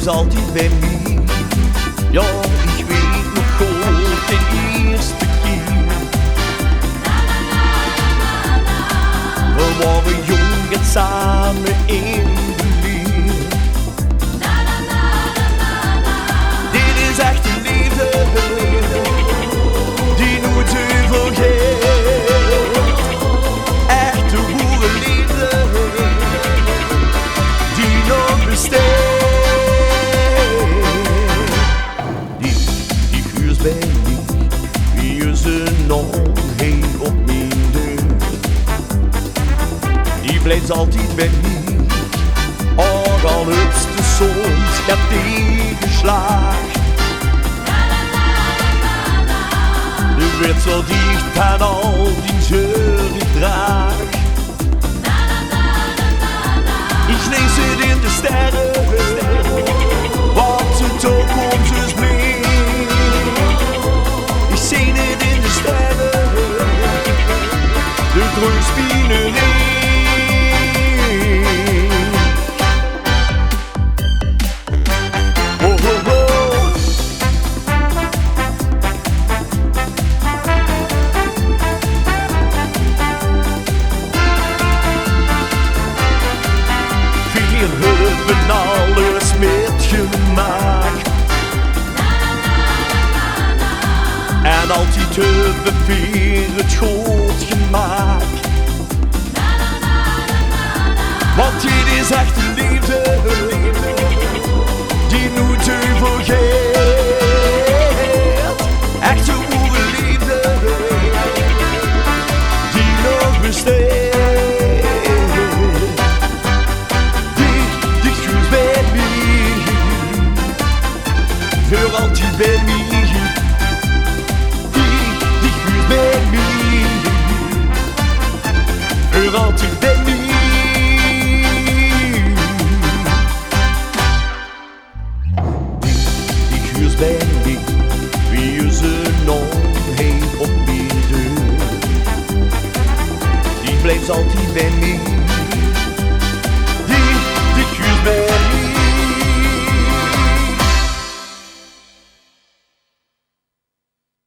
bleef altijd bij mij. Ja, ik weet nog goed de eerste keer. We waren jong en samen in de leer. Dit is echt een liefde die nooit te vergeet. Echte boerenliefde die nog besteedt. Die huurs bij mij, wie is er nog heen op mijn deur? Die blijft altijd bij mij, ook al het de soms gaat tegenslag. De werd zo dicht aan al die zeur ik draag. Ik lees het in de sterren, wat de toekomst is brengt. Ik zie het in de sterren, de terugspieneling. Oh, oh, oh. Wir hebben alles metgemaakt. En altijd hebben we het goed gemaakt. Want dit is echt een liefde die nooit te vergeet. Echte boerenliefde die nog besteedt. Die huurt bij mij, voor altijd bij mij. Die huurt bij mij, voor altijd bij mij. Bij mij, wie is er nog heen op mijn deur? Die blijft altijd bij mij.